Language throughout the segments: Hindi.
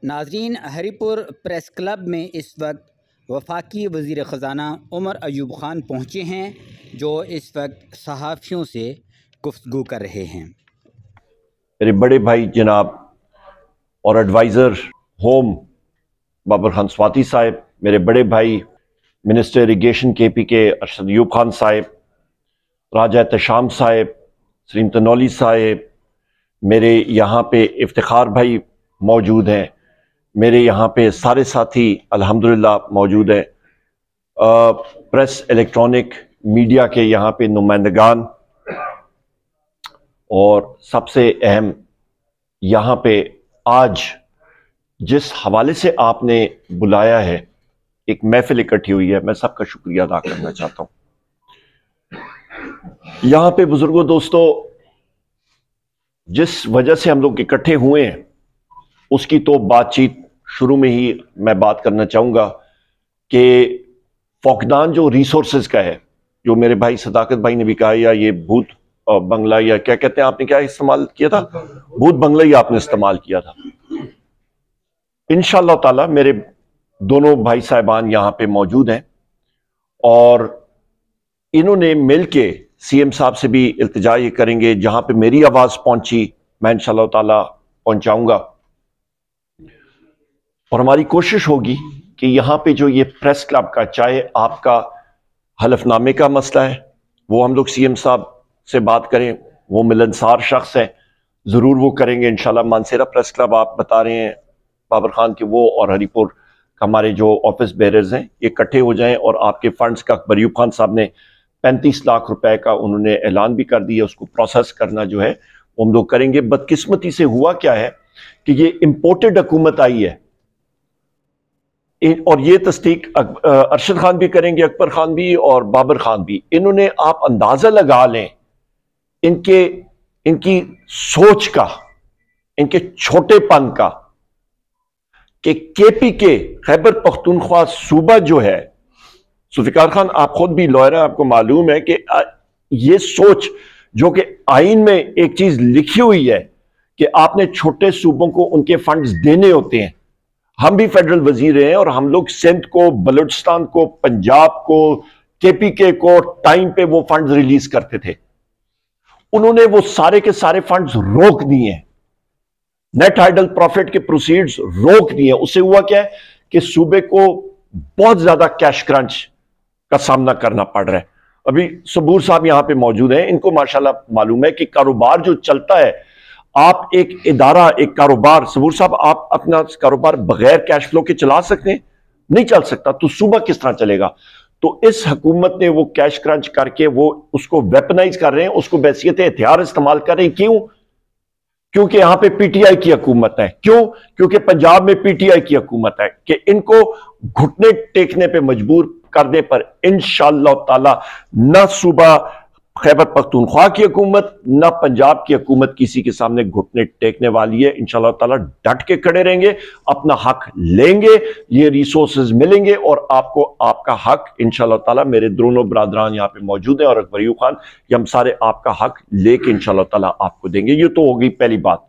नाज़रीन, हरिपुर प्रेस क्लब में इस वक्त वफाकी वज़ीर ख़ज़ाना उमर अयूब ख़ान पहुँचे हैं, जो इस वक्त सहाफ़ियों से गुफ्तगू कर रहे हैं। मेरे बड़े भाई जनाब और एडवाइज़र होम बाबर खान स्वाति साहब, मेरे बड़े भाई मिनिस्टर इरीगेशन KP के अरशद अयूब खान साहब, राजा एहतशाम साहब, सलीम तनौली साहब, मेरे यहाँ पे इफ्तिखार भाई मौजूद हैं, मेरे यहाँ पे सारे साथी अल्हम्दुलिल्लाह मौजूद हैं, प्रेस इलेक्ट्रॉनिक मीडिया के यहाँ पे नुमाइंदगान, और सबसे अहम यहाँ पे आज जिस हवाले से आपने बुलाया है, एक महफिल इकट्ठी हुई है, मैं सबका शुक्रिया अदा करना चाहता हूँ। यहाँ पे बुजुर्गों, दोस्तों, जिस वजह से हम लोग इकट्ठे हुए हैं उसकी तो बातचीत शुरू में ही मैं बात करना चाहूँगा कि फौकदान जो रिसोर्सेज का है, जो मेरे भाई सदाकत भाई ने भी कहा, या ये भूत बंगला या क्या कहते हैं, आपने क्या इस्तेमाल किया था, भूत बंगला ही आपने इस्तेमाल किया था। इंशाअल्लाह ताला मेरे दोनों भाई साहिबान यहाँ पे मौजूद हैं और इन्होंने मिलके CM साहब से भी इल्तिजा ये करेंगे, जहां पे मेरी आवाज पहुंची मैं इंशाअल्लाह ताला पहुंचाऊंगा। और हमारी कोशिश होगी कि यहाँ पे जो ये प्रेस क्लब का, चाहे आपका हलफनामे का मसला है, वो हम लोग CM साहब से बात करें, वो मिलनसार शख्स है, जरूर वो करेंगे इंशाल्लाह। मानसेरा प्रेस क्लब आप बता रहे हैं बाबर खान के, वो और हरीपुर हमारे जो ऑफिस बेरर्स हैं, ये इकट्ठे हो जाएं और आपके फंड्स का अकबर अयूब खान साहब ने 35 लाख रुपए का उन्होंने ऐलान भी कर दिया, उसको प्रोसेस करना जो है वो हम लोग करेंगे। बदकिस्मती से हुआ क्या है कि ये इंपोर्टेड हुकूमत आई है, और ये तस्दीक अरशद खान भी करेंगे, अकबर खान भी और बाबर खान भी। इन्होंने, आप अंदाजा लगा लें इनकी सोच का, इनके छोटेपन का, कि KP के खैबर पख्तूनख्वा सूबा जो है, जुल्फिकार खान आप खुद भी लॉयर हैं, आपको मालूम है कि ये सोच जो कि आइन में एक चीज लिखी हुई है कि आपने छोटे सूबों को उनके फंड्स देने होते हैं। हम भी फेडरल वजीर हैं और हम लोग सिंध को, बलूचिस्तान को, पंजाब को, KPK को टाइम पे वो फंड्स रिलीज करते थे। उन्होंने वो सारे के सारे फंड्स रोक दिए, नेट आइडल प्रॉफिट के प्रोसीड्स रोक दिए। उससे हुआ क्या है कि सूबे को बहुत ज्यादा कैश क्रंच का सामना करना पड़ रहा है। अभी सबूर साहब यहां पे मौजूद हैं, इनको माशाल्लाह मालूम है कि कारोबार जो चलता है, आप एक इदारा, एक कारोबार, सबूर साहब आप अपना कारोबार बगैर कैश फ्लो के चला सकते हैं? नहीं चल सकता, तो सूबा किस तरह चलेगा? तो इस हुकूमत ने वो कैश क्रंच करके वो उसको वेपनाइज कर रहे हैं, उसको बैसियत हथियार इस्तेमाल कर रहे हैं। क्यों? क्योंकि यहां पे PTI की हुकूमत है। क्यों? क्योंकि पंजाब में PTI की हुकूमत है, कि इनको घुटने टेकने पे मजबूर करने पर इंशाअल्लाह ताला ना सूबा खैबर पख्तूनख्वा की हुकूमत, ना पंजाब की हुकूमत किसी के सामने घुटने टेकने वाली है। इंशाअल्लाह ताला डट के खड़े रहेंगे, अपना हक लेंगे, ये रिसोर्सेज मिलेंगे और आपको आपका हक इंशाअल्लाह ताला, मेरे दोनों बरादरान यहाँ पे मौजूद हैं और अकबर अयूब खान, ये हम सारे आपका हक लेके इंशाअल्लाह ताला आपको देंगे। ये तो हो गई पहली बात।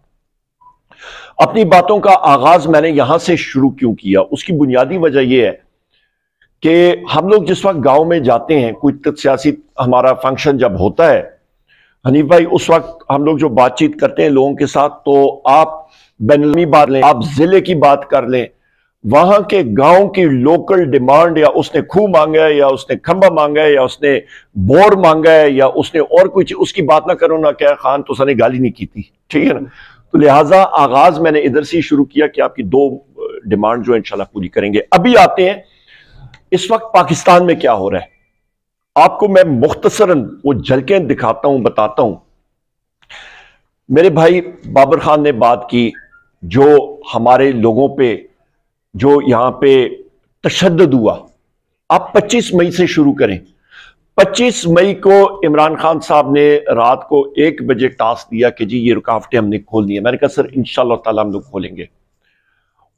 अपनी बातों का आगाज मैंने यहां से शुरू क्यों किया, उसकी बुनियादी वजह यह है कि हम लोग जिस वक्त गांव में जाते हैं, कोई सियासी हमारा फंक्शन जब होता है, हनीफ भाई, उस वक्त हम लोग जो बातचीत करते हैं लोगों के साथ, तो आप बैनुल बात लें, आप जिले की बात कर लें, वहां के गांव की लोकल डिमांड, या उसने खूह मांगा है, या उसने खंबा मांगा है, या उसने बोर मांगा है, या उसने और कोई चीज, उसकी बात ना करो ना, क्या खान तो सने गाली नहीं की थी, ठीक है ना? तो लिहाजा आगाज मैंने इधर से शुरू किया कि आपकी दो डिमांड जो इंशाल्लाह पूरी करेंगे। अभी आते हैं इस वक्त पाकिस्तान में क्या हो रहा है, आपको मैं मुख्तसरन वो झलकें दिखाता हूं, बताता हूं। मेरे भाई बाबर खान ने बात की, जो हमारे लोगों पे जो यहां पे तशद्दुद हुआ, आप 25 मई से शुरू करें। 25 मई को इमरान खान साहब ने रात को 1 बजे टास्क दिया कि जी ये रुकावटें हमने खोल दी है। मैंने कहा सर इंशाअल्लाह ताला हम लोग खोलेंगे।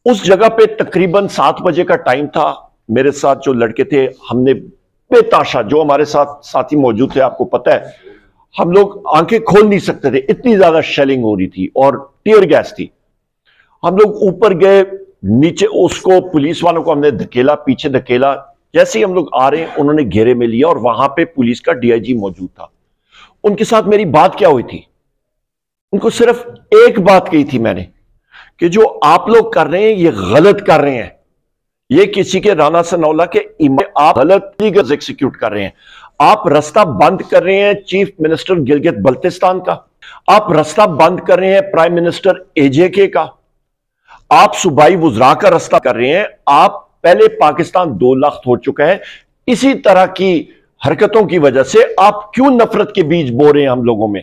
उस जगह पे तकरीबन 7 बजे का टाइम था। मेरे साथ जो लड़के थे, हमने बेताशा, जो हमारे साथ साथी मौजूद थे, आपको पता है, हम लोग आंखें खोल नहीं सकते थे, इतनी ज्यादा शेलिंग हो रही थी और टीयर गैस थी। हम लोग ऊपर गए, नीचे उसको पुलिस वालों को हमने धकेला, पीछे धकेला। जैसे ही हम लोग आ रहे हैं उन्होंने घेरे में लिया और वहां पे पुलिस का डीआईजी मौजूद था। उनके साथ मेरी बात क्या हुई थी, उनको सिर्फ एक बात कही थी मैंने कि जो आप लोग कर रहे हैं ये गलत कर रहे हैं, ये किसी के राना सनौला के आप गलत लीगल एग्जीक्यूट कर रहे हैं। आप रास्ता बंद कर रहे हैं चीफ मिनिस्टर गिलगित बल्तिस्तान का, आप रास्ता बंद कर रहे हैं प्राइम मिनिस्टर एजेके का, आप सूबाई वुज़रा का रास्ता कर रहे हैं। आप पहले पाकिस्तान 2 लाख हो चुका है, इसी तरह की हरकतों की वजह से आप क्यों नफरत के बीज बो रहे हैं हम लोगों में।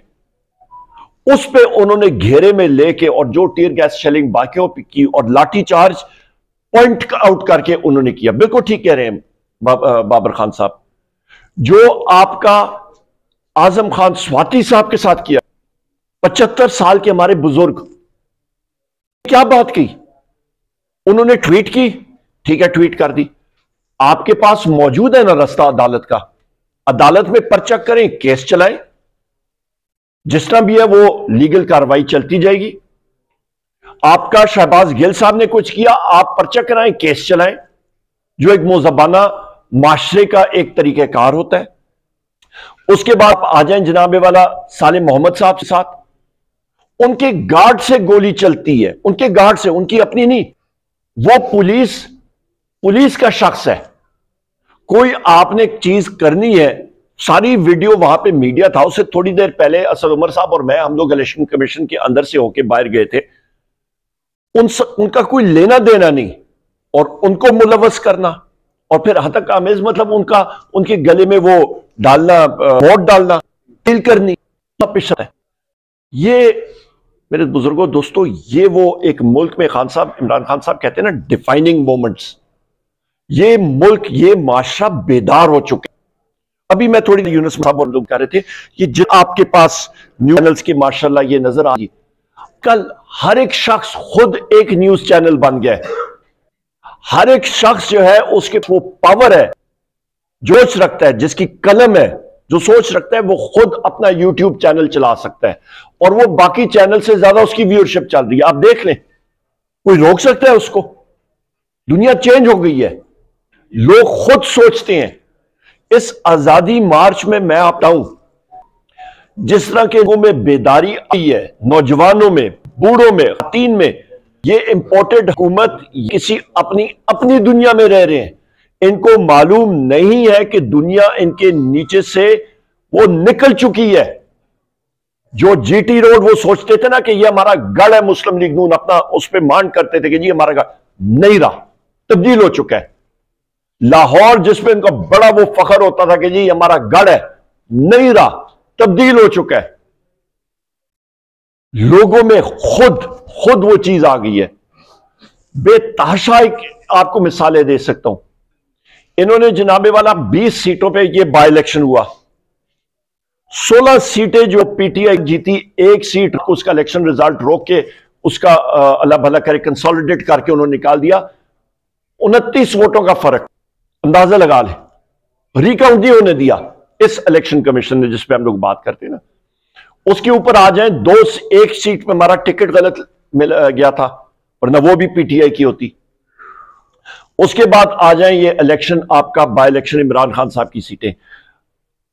उस पे उन्होंने घेरे में लेके और जो टीयर गैस शेलिंग बाकियों की और लाठी चार्ज पॉइंट आउट करके उन्होंने किया। बिल्कुल ठीक कह रहे हैं बाबर खान साहब, जो आपका आजम खान स्वाति साहब के साथ किया, 75 साल के हमारे बुजुर्ग, क्या बात की उन्होंने, ट्वीट की, ठीक है ट्वीट कर दी। आपके पास मौजूद है ना रास्ता अदालत का, अदालत में पर्चा करें, केस चलाएं, जिस तरह भी है वो लीगल कार्रवाई चलती जाएगी। आपका शहबाज गिल साहब ने कुछ किया, आप पर्चा कराएं, केस चलाएं, जो एक मोज़ब्बाना माशरे का एक तरीक़ाकार होता है। उसके बाद आप आ जाएं जनाबे वाला सालिम मोहम्मद साहब के साथ, उनके गार्ड से गोली चलती है, उनके गार्ड से, उनकी अपनी नहीं, वो पुलिस का शख्स है। कोई आपने चीज करनी है, सारी वीडियो वहां पे मीडिया था, उससे थोड़ी देर पहले असद उमर साहब और मैं, हम लोग इलेक्शन कमीशन के अंदर से होके बाहर गए थे। उनका कोई लेना देना नहीं और उनको मुलवस करना और फिर हतक आमेज, मतलब उनके गले में वो डालना, वोट डालना, डील करनी है। ये मेरे बुजुर्गों, दोस्तों, ये वो एक मुल्क में खान साहब, इमरान खान साहब कहते हैं ना डिफाइनिंग मोमेंट्स, ये मुल्क, ये माशरा बेदार हो चुके। अभी मैं थोड़ी यूनुस साहब और लोग कह रहे थे कि जो आपके पास न्यूज चैनल्स की माशाल्लाह ये नजर आ रही, कल हर एक शख्स खुद एक न्यूज चैनल बन गया है। हर एक शख्स जो है उसके वो पावर है, जोश रखता है, जिसकी कलम है, जो सोच रखता है, वो खुद अपना यूट्यूब चैनल चला सकता है और वो बाकी चैनल से ज्यादा उसकी व्यूअरशिप चल रही है। आप देख लें, कोई रोक सकता है उसको? दुनिया चेंज हो गई है, लोग खुद सोचते हैं। इस आजादी मार्च में मैं आता हूं, जिस तरह के लोगों में बेदारी आई है, नौजवानों में, बूढ़ों में, खवातीन में, ये इंपोर्टेड हुकूमत किसी अपनी दुनिया में रह रहे हैं। इनको मालूम नहीं है कि दुनिया इनके नीचे से वो निकल चुकी है। जो जीटी रोड वो सोचते थे ना कि ये हमारा गढ़ है, मुस्लिम लीग नून अपना उस पर मान करते थे कि जी हमारा गढ़, नहीं रहा, तब्दील हो चुका है। लाहौर जिसपे इनका बड़ा वो फख्र होता था कि जी हमारा गढ़ है, नहीं रहा, तब्दील हो चुका है। लोगों में खुद वो चीज आ गई है। बेतहाशा आपको मिसालें दे सकता हूं। इन्होंने जनाबे वाला 20 सीटों पे ये बाय इलेक्शन हुआ, 16 सीटें जो पीटीआई जीती, 1 सीट उसका इलेक्शन रिजल्ट रोक के उसका अल्लाह भला करे कंसोलिडेट करके उन्होंने निकाल दिया। 29 वोटों का फर्क, अंदाजा लगा ले, रिकाउंट नहीं होने दिया इस इलेक्शन कमीशन ने, जिस पे हम लोग बात करते हैं ना। उसके ऊपर आ जाए, 1 सीट पे हमारा टिकट गलत मिल गया था, वरना वो भी पीटीआई की होती। उसके बाद आ जाए ये इलेक्शन, आपका बाय इलेक्शन इमरान खान साहब की सीटें।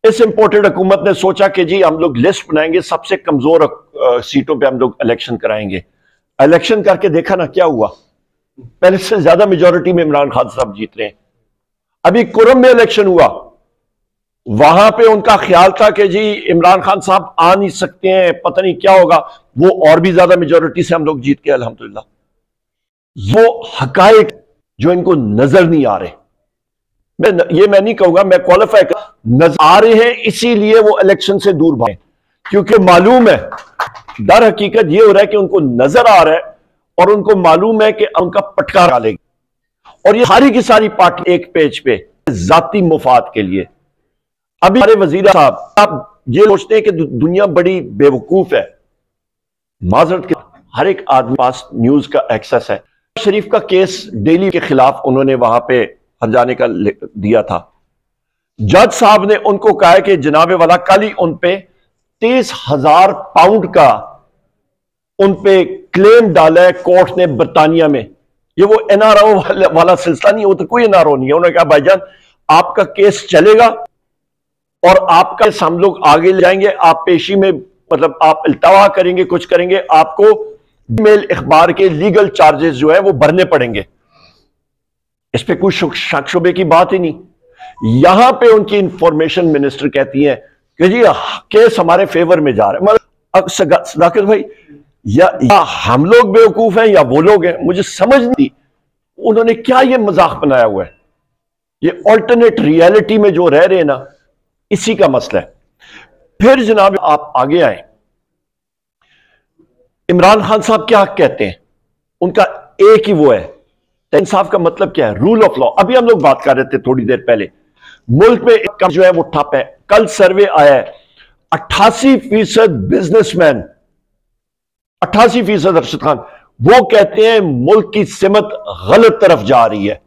इस इंपोर्टेड हुकूमत ने सोचा कि जी हम लोग लिस्ट बनाएंगे, सबसे कमजोर सीटों पे हम लोग इलेक्शन कराएंगे। इलेक्शन करके देखा ना क्या हुआ, पहले से ज्यादा मेजोरिटी में इमरान खान साहब जीत रहे हैं। अभी कुरम में इलेक्शन हुआ, वहां पे उनका ख्याल था कि जी इमरान खान साहब आ नहीं सकते हैं, पता नहीं क्या होगा, वो और भी ज्यादा मेजोरिटी से हम लोग जीत के अल्हम्दुलिल्लाह। वो हकायक जो इनको नजर नहीं आ रहे, मैं नहीं कहूंगा, मैं क्वालिफाई कर, नजर आ रहे हैं, इसीलिए वो इलेक्शन से दूर भागे, क्योंकि मालूम है, दर हकीकत ये हो रहा है कि उनको नजर आ रहा है और उनको मालूम है कि उनका पटका डालेगी। और ये सारी की सारी पार्टी एक पेज पे जाती मुफाद के लिए। अभी हमारे वजीर साहब, आप ये सोचते हैं कि दुनिया बड़ी बेवकूफ है, माजरत के हर एक आदमी पास न्यूज का एक्सेस है। शरीफ का केस डेली के खिलाफ उन्होंने वहां पे हर जाने का दिया था। जज साहब ने उनको कहा है कि जनाबे वाला कल ही उन पे 30,000 पाउंड का उन पे क्लेम डाला है कोर्ट ने बरतानिया में, ये वो एनआरओ वाला सिलसिला नहीं, वो तो कोई एनआरओ नहीं है। उन्होंने कहा भाईजान आपका केस चलेगा और आपका हम लोग आगे ले जाएंगे, आप पेशी में मतलब आप इल्तवा करेंगे, कुछ करेंगे, आपको मेल अखबार के लीगल चार्जेस जो है वो भरने पड़ेंगे। इस पे कोई शक शुबे की बात ही नहीं। यहां पे उनकी इंफॉर्मेशन मिनिस्टर कहती है कि जी केस हमारे फेवर में जा रहा है। मतलब सदाकत भाई या हम लोग बेवकूफ हैं या वो लोग हैं, मुझे समझ नहीं उन्होंने क्या ये मजाक बनाया हुआ है। ये ऑल्टरनेट रियलिटी में जो रह रहे हैं ना, इसी का मसला है। फिर जनाब आप आगे आए, इमरान खान साहब क्या कहते हैं, उनका एक ही वो है, इंसाफ का मतलब क्या है, रूल ऑफ लॉ। अभी हम लोग बात कर रहे थे थोड़ी देर पहले, मुल्क में एक जो है वो ठप है। कल सर्वे आया है 88% बिजनेसमैन, 88% अरशद खान, वो कहते हैं मुल्क की सिमत गलत तरफ जा रही है।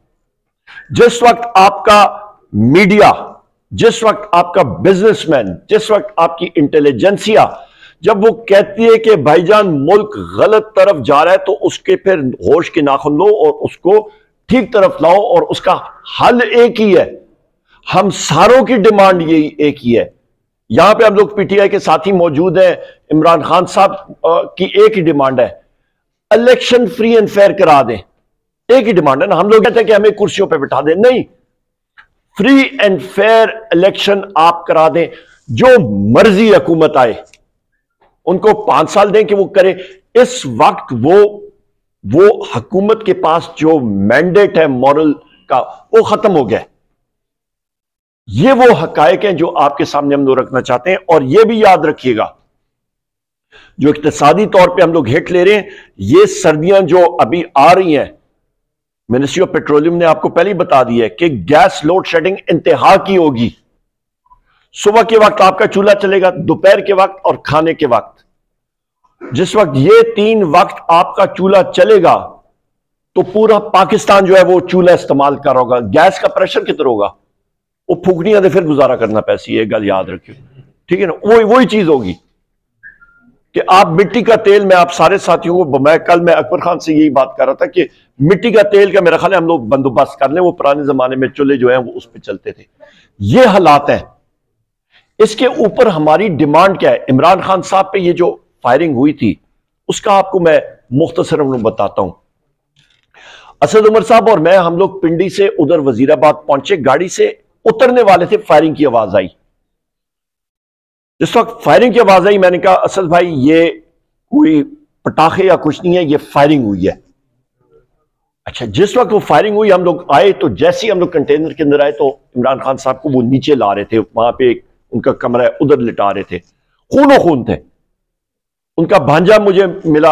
जिस वक्त आपका मीडिया, जिस वक्त आपका बिजनेसमैन, जिस वक्त आपकी इंटेलिजेंसिया जब वो कहती है कि भाईजान मुल्क गलत तरफ जा रहा है, तो उसके फिर होश के नाखून लो और उसको ठीक तरफ लाओ, और उसका हल एक ही है। हम सारों की डिमांड यही एक ही है। यहां पे हम लोग पीटीआई के साथी मौजूद हैं, इमरान खान साहब की एक ही डिमांड है, इलेक्शन फ्री एंड फेयर करा दें। एक ही डिमांड है ना। हम लोग कहते हैं कि हमें कुर्सियों पे बिठा दें, नहीं, फ्री एंड फेयर इलेक्शन आप करा दें। जो मर्जी हुकूमत आए उनको 5 साल दें कि वो करें। इस वक्त वो हुकूमत के पास जो मैंडेट है मॉरल का, वो खत्म हो गया। ये वो हकायक हैं जो आपके सामने हम लोग रखना चाहते हैं। और ये भी याद रखिएगा, जो इक्तिसादी तौर पे हम लोग हिट ले रहे हैं, ये सर्दियां जो अभी आ रही हैं, मिनिस्ट्री ऑफ पेट्रोलियम ने आपको पहले ही बता दिया है कि गैस लोड शेडिंग इंतहा की होगी। सुबह के वक्त आपका चूल्हा चलेगा, दोपहर के वक्त और खाने के वक्त। जिस वक्त ये 3 वक्त आपका चूल्हा चलेगा, तो पूरा पाकिस्तान जो है वो चूल्हा इस्तेमाल कर रहा होगा। गैस का प्रेशर कितना होगा, वो फूकनियां दे फिर गुजारा करना पैसी, ये गल याद रखियो, ठीक है ना। वही चीज होगी कि आप मिट्टी का तेल, मैं आप सारे साथियों को, मैं अकबर खान से यही बात कर रहा था कि मिट्टी का तेल का मेरा ख्याल है हम लोग बंदोबस्त कर लें। वो पुराने जमाने में चूल्हे जो है वो उस पर चलते थे। ये हालात हैं। इसके ऊपर हमारी डिमांड क्या है। इमरान खान साहब पे ये जो फायरिंग हुई थी, उसका आपको मैं मुख्तसरन बताता हूं। असद उमर साहब और मैं, हम लोग पिंडी से उधर वजीराबाद पहुंचे, गाड़ी से उतरने वाले थे, फायरिंग की आवाज आई। जिस वक्त फायरिंग की आवाज आई, मैंने कहा असद भाई ये कोई पटाखे या कुछ नहीं है, ये फायरिंग हुई है। अच्छा, जिस वक्त वो फायरिंग हुई, हम लोग आए, तो जैसे ही हम लोग कंटेनर के अंदर आए, तो इमरान खान साहब को वो नीचे ला रहे थे, वहां पे उनका कमरा है, उधर लिटा रहे थे, खूनो खून थे। उनका भांजा मुझे मिला,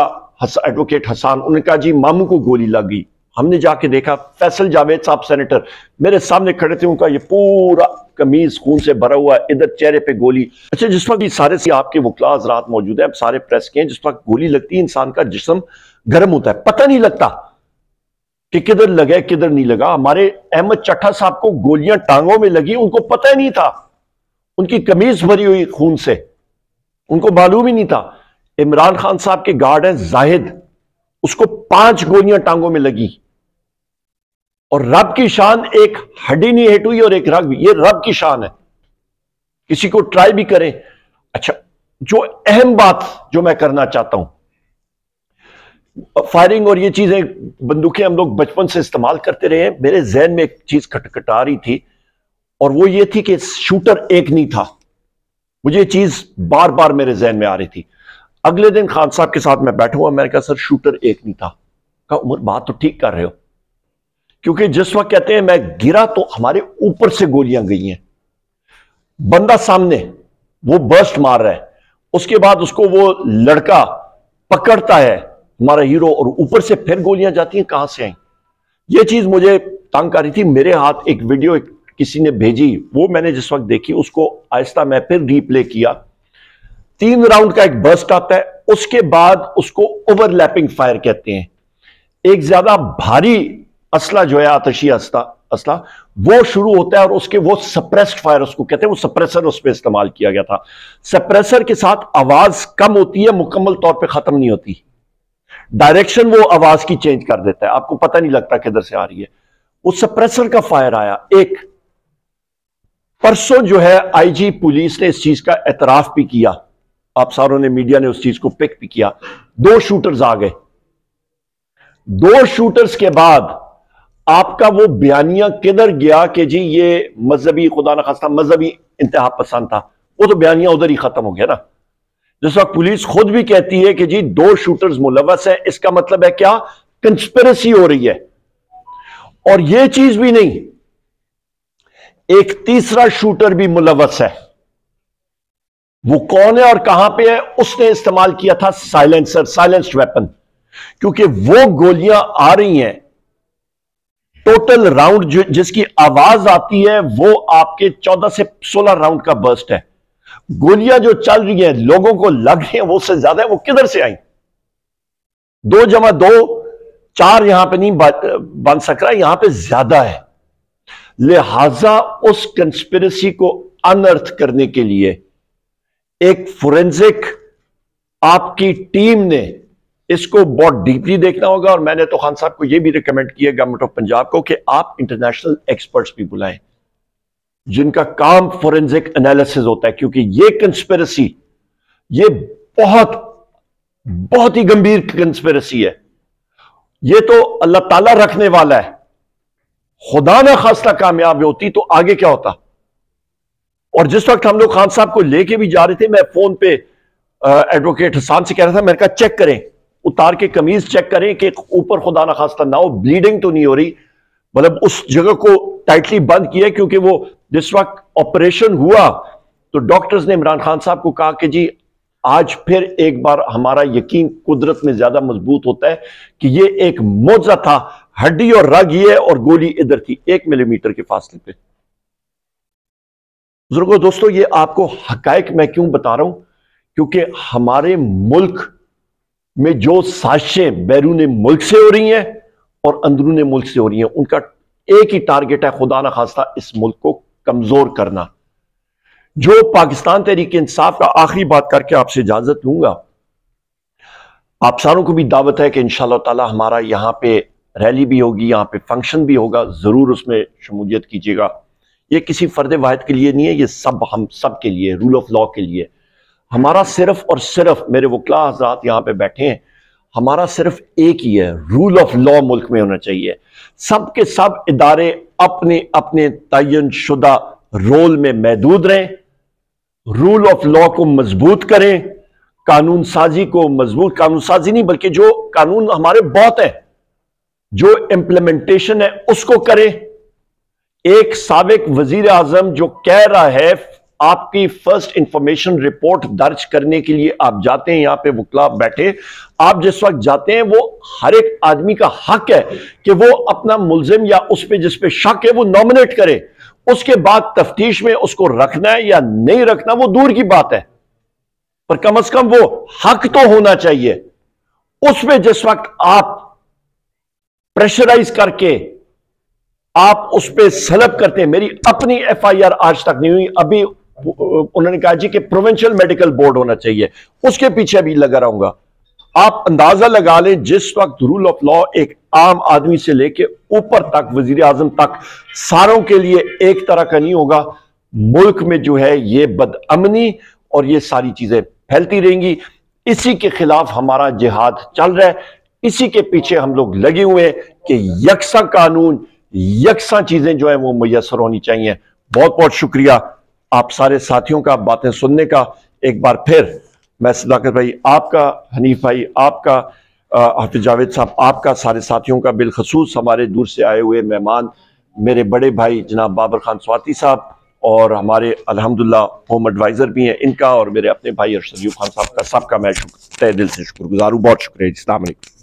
एडवोकेट हसान, उन्होंने कहा जी मामू को गोली लग गई। हमने जाके देखा, फैसल जावेद साहब सेनेटर मेरे सामने खड़े थे, उनका ये पूरा कमीज खून से भरा हुआ, इधर चेहरे पे गोली। अच्छा, जिस वक्त ये सारे से आपके वकला हज़रात मौजूद हैं, अब सारे प्रेस के हैं, जिस वक्त गोली लगती है इंसान का जिस्म गर्म होता है, पता नहीं लगता कि किधर लगा किधर नहीं लगा। हमारे अहमद चट्टा साहब को गोलियां टांगों में लगी, उनको पता ही नहीं था, उनकी कमीज भरी हुई खून से, उनको मालूम ही नहीं था। इमरान खान साहब के गार्ड हैं जाहिद, उसको 5 गोलियां टांगों में लगी, और रब की शान, एक हड्डी नहीं हिट हुई और एक रग भी, ये रब की शान है, किसी को ट्राई भी करें। अच्छा, जो अहम बात जो मैं करना चाहता हूं, फायरिंग और ये चीजें, बंदूकें हम लोग बचपन से इस्तेमाल करते रहे हैं। मेरे जहन में एक चीज खटखटा रही थी, और वो ये थी कि शूटर एक नहीं था। मुझे ये चीज बार बार मेरे जहन में आ रही थी। अगले दिन खान साहब के साथ मैं बैठा हुआ, मैंने कहा सर शूटर एक नहीं था। कहा उमर बात तो ठीक कर रहे हो, क्योंकि जिस वक्त कहते हैं मैं गिरा तो हमारे ऊपर से गोलियां गई हैं, बंदा सामने वो बर्स्ट मार रहा है, उसके बाद उसको वो लड़का पकड़ता है हमारा हीरो, और ऊपर से फिर गोलियां जाती हैं, कहां से आई। ये चीज मुझे तंग कर रही थी। मेरे हाथ एक वीडियो किसी ने भेजी, वो मैंने जिस वक्त देखी, उसको आहिस्ता मैं फिर रीप्ले किया। 3 राउंड का एक बर्स्ट आता है, उसके बाद उसको ओवरलैपिंग फायर कहते हैं। एक ज्यादा भारी असला जो है, आतशी असला, वो शुरू होता है, और उसके वो सप्रेस्ड फायर उसको कहते हैं, वो सप्रेसर उस पर इस्तेमाल किया गया था। सप्रेसर के साथ आवाज कम होती है, मुकम्मल तौर पे खत्म नहीं होती। डायरेक्शन वो आवाज की चेंज कर देता है, आपको पता नहीं लगता किधर से आ रही है। वो सप्रेसर का फायर आया। एक परसों जो है आईजी पुलिस ने इस चीज का एतराफ भी किया, आप सारों ने, मीडिया ने उस चीज को पिक भी किया। 2 शूटर्स आ गए। 2 शूटर्स के बाद आपका वो बयानिया किधर गया कि जी ये मजहबी, खुदा न खास्ता मजहबी इंतहा पसंद था, वो तो बयानिया उधर ही खत्म हो गया ना। जिस वक्त पुलिस खुद भी कहती है कि जी 2 शूटर्स मुलव्वस है, इसका मतलब है क्या? कंस्पिरेसी हो रही है। और यह चीज भी नहीं, एक तीसरा शूटर भी मुलव्वस है। वो कौन है और कहां पे है? उसने इस्तेमाल किया था साइलेंसर, साइलेंस्ड वेपन, क्योंकि वो गोलियां आ रही हैं टोटल राउंड जिसकी आवाज आती है वो आपके 14 से 16 राउंड का बर्स्ट है। गोलियां जो चल रही हैं, लोगों को लग रही हैं, वो उससे ज्यादा है। वो किधर से आई? 2 जमा 2 4 यहां पे नहीं बन सक रहा, यहां पे ज्यादा है। लिहाजा उस कंस्पिरेसी को अनर्थ करने के लिए एक फोरेंसिक आपकी टीम ने इसको बहुत डीपली देखना होगा। और मैंने तो खान साहब को यह भी रिकमेंड किया गवर्नमेंट ऑफ पंजाब को कि आप इंटरनेशनल एक्सपर्ट्स भी बुलाएं जिनका काम फोरेंसिक एनालिसिस होता है, क्योंकि ये कंस्पिरेसी, ये बहुत बहुत ही गंभीर कंस्पिरेसी है। ये तो अल्लाह ताला रखने वाला है, खुदा ना खास्ता कामयाब होती तो आगे क्या होता। और जिस वक्त हम लोग खान साहब को लेके भी जा रहे थे, मैं फोन पे एडवोकेट हसान से कह रहा था, मैंने कहा चेक करें, उतार के कमीज चेक करें कि ऊपर खुदा ना खास्ता ना हो, ब्लीडिंग तो नहीं हो रही, मतलब उस जगह को टाइटली बंद किया। क्योंकि वो जिस वक्त ऑपरेशन हुआ तो डॉक्टर्स ने इमरान खान साहब को कहा कि जी आज फिर एक बार हमारा यकीन कुदरत में ज्यादा मजबूत होता है कि ये एक मौजा था, हड्डी और रग ये और गोली इधर थी 1 मिलीमीटर के फासले पे। बुजुर्गों, दोस्तों, ये आपको हकायक मैं क्यों बता रहा हूं? क्योंकि हमारे मुल्क में जो साजिशें बैरून मुल्क से हो रही हैं और अंदरून मुल्क से हो रही हैं, उनका एक ही टारगेट है, खुदा ना खास्ता इस मुल्क को कमजोर करना। जो पाकिस्तान तहरीक इंसाफ का आखिरी बात करके आपसे इजाजत लूंगा, आप सारों को भी दावत है कि इंशाअल्लाह ताला हमारा यहां पे रैली भी होगी, यहां पे फंक्शन भी होगा, जरूर उसमें शमूलियत कीजिएगा। ये किसी फर्द वाहिद के लिए नहीं है, ये सब हम सब के लिए, रूल ऑफ लॉ के लिए। हमारा सिर्फ और सिर्फ, मेरे वकला हज़रात यहां पे बैठे हैं, हमारा सिर्फ एक ही है, रूल ऑफ लॉ मुल्क में होना चाहिए। सब के सब इदारे अपने अपने तयन शुदा रोल में महदूद रहें, रूल ऑफ लॉ को मजबूत करें, कानून साजी को मजबूत, कानून साजी नहीं बल्कि जो कानून हमारे बहुत है, जो इंप्लीमेंटेशन है उसको करें। एक साबिक वजीर आजम जो कह रहा है आपकी फर्स्ट इंफॉर्मेशन रिपोर्ट दर्ज करने के लिए आप जाते हैं, यहां पे वकला बैठे, आप जिस वक्त जाते हैं वो हर एक आदमी का हक है कि वो अपना मुल्जिम या उस पे जिस पे शक है वो नॉमिनेट करे। उसके बाद तफ्तीश में उसको रखना है या नहीं रखना वो दूर की बात है, पर कम से कम वो हक तो होना चाहिए। उसमें जिस वक्त आप प्रेशराइज करके आप उस पर सलब करते हैं, मेरी अपनी FIR आज तक नहीं हुई, अभी उन्होंने कहा जी कि प्रोविंशियल मेडिकल बोर्ड होना चाहिए, उसके पीछे भी लगा रहूंगा। आप अंदाजा लगा लें, जिस वक्त रूल ऑफ लॉ एक आम आदमी से लेके ऊपर तक वजीर आजम तक सारों के लिए एक तरह का नहीं होगा, मुल्क में जो है ये बदअमनी और ये सारी चीजें फैलती रहेंगी। इसी के खिलाफ हमारा जिहाद चल रहा है, इसी के पीछे हम लोग लगे हुए हैं कि यकसा कानून, यकसा चीजें जो है वो मुयसर होनी चाहिए। बहुत बहुत शुक्रिया आप सारे साथियों का बातें सुनने का। एक बार फिर मैं सदाकत भाई आपका, हनीफ भाई आपका, हाफिज जावेद साहब आपका, सारे साथियों का, बिलखसूस हमारे दूर से आए हुए मेहमान मेरे बड़े भाई जनाब बाबर खान स्वाति साहब और हमारे अल्हम्दुलिल्लाह होम एडवाइजर भी हैं इनका, और मेरे अपने भाई अरशद अयूब खान साहब का, सबका मैं तहे दिल से शुक्रगुजार हूँ। बहुत शुक्रिया। अस्सलाम वालेकुम।